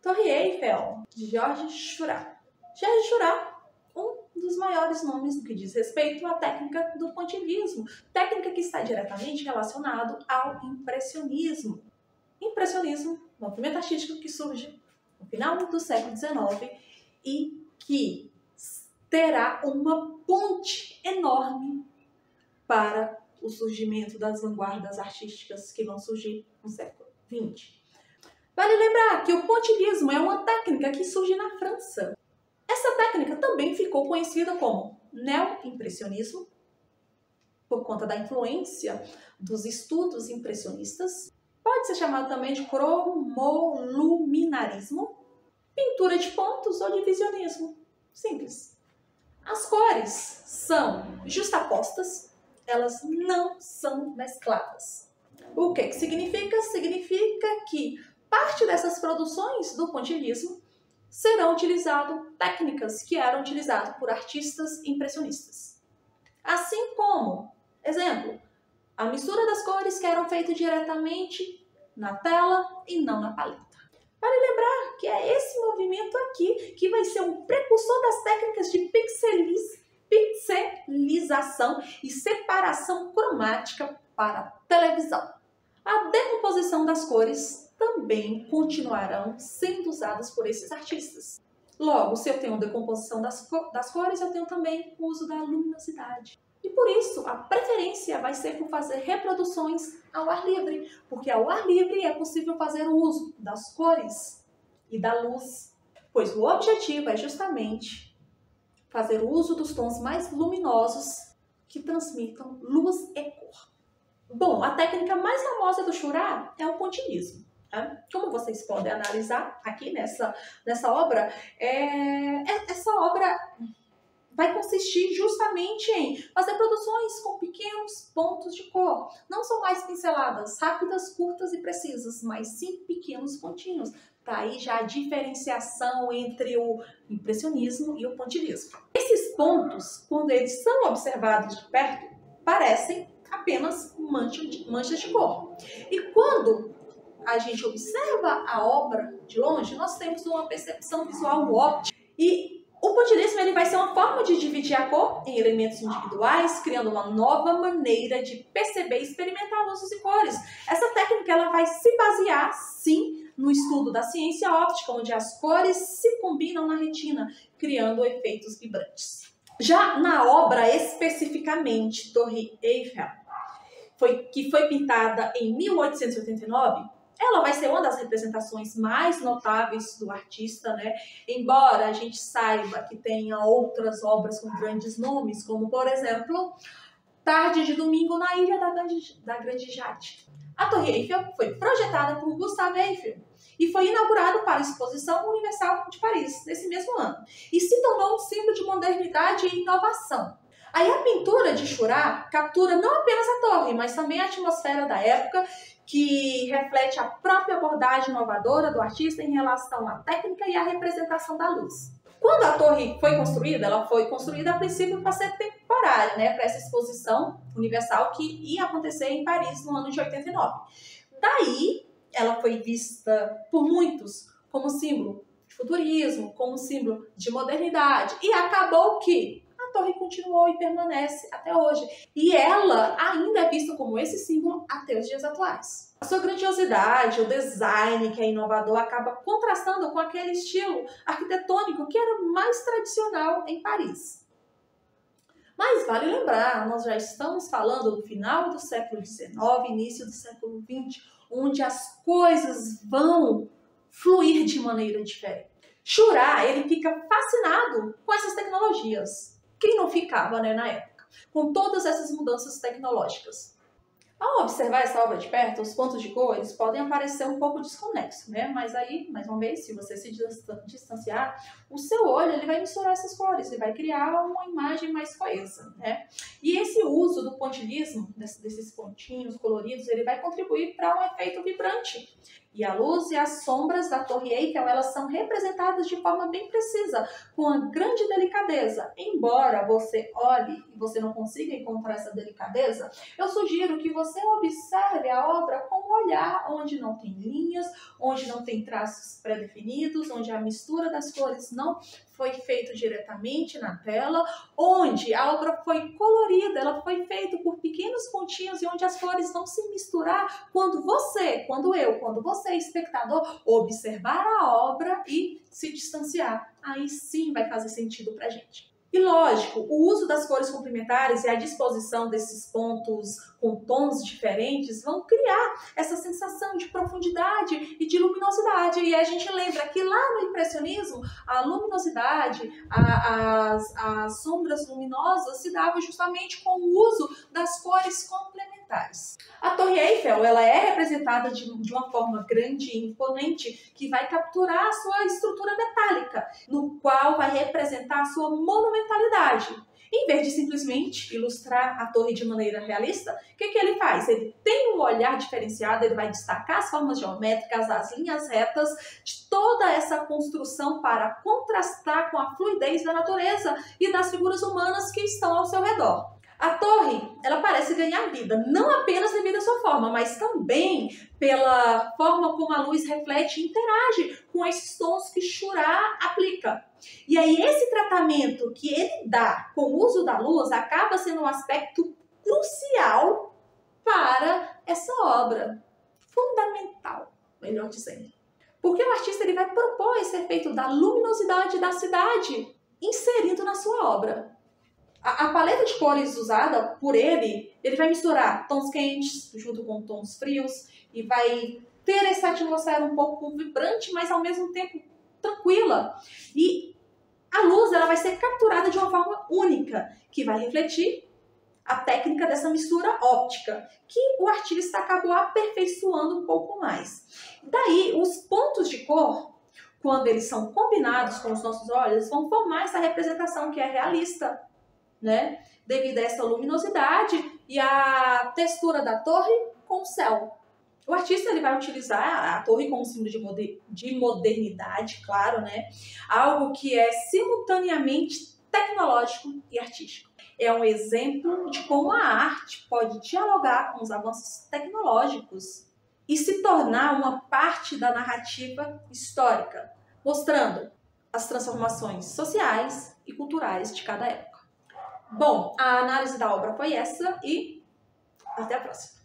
Torre Eiffel, de Georges Seurat. Georges Seurat, um dos maiores nomes no que diz respeito à técnica do pontilhismo, técnica que está diretamente relacionado ao impressionismo. Impressionismo, movimento artístico que surge no final do século XIX e que terá uma ponte enorme para o surgimento das vanguardas artísticas que vão surgir no século XX. Vale lembrar que o pontilhismo é uma técnica que surge na França. Essa técnica também ficou conhecida como neo-impressionismo, por conta da influência dos estudos impressionistas. Pode ser chamado também de cromoluminarismo, pintura de pontos ou divisionismo. Simples. As cores são justapostas, elas não são mescladas. O que significa? Significa que parte dessas produções do pontilhismo serão utilizadas técnicas que eram utilizadas por artistas impressionistas. Assim como, exemplo, a mistura das cores que eram feitas diretamente na tela e não na paleta. Vale lembrar que é esse movimento aqui que vai ser um precursor das técnicas de pixelização e separação cromática para televisão. A decomposição das cores também continuarão sendo usadas por esses artistas. Logo, se eu tenho decomposição das cores, eu tenho também o uso da luminosidade. E por isso, a preferência vai ser por fazer reproduções ao ar livre, porque ao ar livre é possível fazer o uso das cores e da luz, pois o objetivo é justamente fazer o uso dos tons mais luminosos que transmitam luz e cor. Bom, a técnica mais famosa do Seurat é o pontilhismo. Como vocês podem analisar aqui nessa obra, essa obra vai consistir justamente em fazer produções com pequenos pontos de cor. Não são mais pinceladas rápidas, curtas e precisas, mas sim pequenos pontinhos. Daí já a diferenciação entre o impressionismo e o pontilhismo. Esses pontos, quando eles são observados de perto, parecem apenas manchas de cor. E quando a gente observa a obra de longe, nós temos uma percepção visual óptica. E o pontilhismo ele vai ser uma forma de dividir a cor em elementos individuais, criando uma nova maneira de perceber e experimentar luzes e cores. Essa técnica ela vai se basear, sim, no estudo da ciência óptica, onde as cores se combinam na retina, criando efeitos vibrantes. Já na obra especificamente Torre Eiffel, que foi pintada em 1889, ela vai ser uma das representações mais notáveis do artista, né? Embora a gente saiba que tenha outras obras com grandes nomes, como, por exemplo, Tarde de Domingo na Ilha da Grande Jatte. A Torre Eiffel foi projetada por Gustave Eiffel e foi inaugurada para a Exposição Universal de Paris, nesse mesmo ano, e se tornou um símbolo de modernidade e inovação. Aí a pintura de Seurat captura não apenas a torre, mas também a atmosfera da época, que reflete a própria abordagem inovadora do artista em relação à técnica e à representação da luz. Quando a torre foi construída, ela foi construída a princípio para ser temporária, né, para essa exposição universal que ia acontecer em Paris no ano de 89. Daí, ela foi vista por muitos como símbolo de futurismo, como símbolo de modernidade, e acabou que a torre continuou e permanece até hoje. E ela ainda é vista como esse símbolo até os dias atuais. A sua grandiosidade, o design que é inovador, acaba contrastando com aquele estilo arquitetônico que era mais tradicional em Paris. Mas vale lembrar, nós já estamos falando do final do século XIX, início do século XX, onde as coisas vão fluir de maneira diferente. Seurat, ele fica fascinado com essas tecnologias. Quem não ficava, né, na época, com todas essas mudanças tecnológicas? Ao observar essa obra de perto, os pontos de cor eles podem aparecer um pouco desconexos, né? Mas aí, mais uma vez, se você se distanciar, o seu olho ele vai misturar essas cores, ele vai criar uma imagem mais coesa, né? E esse uso do pontilhismo, desses pontinhos coloridos, ele vai contribuir para um efeito vibrante. E a luz e as sombras da Torre Eiffel, elas são representadas de forma bem precisa, com uma grande delicadeza. Embora você olhe e você não consiga encontrar essa delicadeza, eu sugiro que você você observe a obra com um olhar onde não tem linhas, onde não tem traços pré-definidos, onde a mistura das cores não foi feita diretamente na tela, onde a obra foi colorida, ela foi feita por pequenos pontinhos e onde as cores vão se misturar quando você, espectador, observar a obra e se distanciar. Aí sim vai fazer sentido pra gente. E lógico, o uso das cores complementares e a disposição desses pontos com tons diferentes vão criar essa sensação de profundidade e de luminosidade. E a gente lembra que lá no impressionismo, a luminosidade, as sombras luminosas se davam justamente com o uso das cores complementares. A Torre Eiffel, ela é representada de uma forma grande e imponente que vai capturar a sua estrutura metálica, no qual vai representar a sua monumentalidade. Em vez de simplesmente ilustrar a torre de maneira realista, o que ele faz? Ele tem um olhar diferenciado, ele vai destacar as formas geométricas, as linhas retas de toda essa construção para contrastar com a fluidez da natureza e das figuras humanas que estão ao seu redor. A torre, ela parece ganhar vida, não apenas devido à sua forma, mas também pela forma como a luz reflete e interage com esses tons que Seurat aplica. E aí esse tratamento que ele dá com o uso da luz acaba sendo um aspecto crucial para essa obra. Fundamental, melhor dizendo. Porque o artista ele vai propor esse efeito da luminosidade da cidade inserido na sua obra. A paleta de cores usada por ele vai misturar tons quentes junto com tons frios e vai ter essa atmosfera um pouco vibrante, mas ao mesmo tempo tranquila. E a luz ela vai ser capturada de uma forma única, que vai refletir a técnica dessa mistura óptica, que o artista acabou aperfeiçoando um pouco mais. Daí, os pontos de cor, quando eles são combinados com os nossos olhos, vão formar essa representação que é realista, né? Devido a essa luminosidade e a textura da torre com o céu. O artista ele vai utilizar a torre como símbolo de modernidade, claro, né? Algo que é simultaneamente tecnológico e artístico. É um exemplo de como a arte pode dialogar com os avanços tecnológicos e se tornar uma parte da narrativa histórica, mostrando as transformações sociais e culturais de cada época. Bom, a análise da obra foi essa e até a próxima.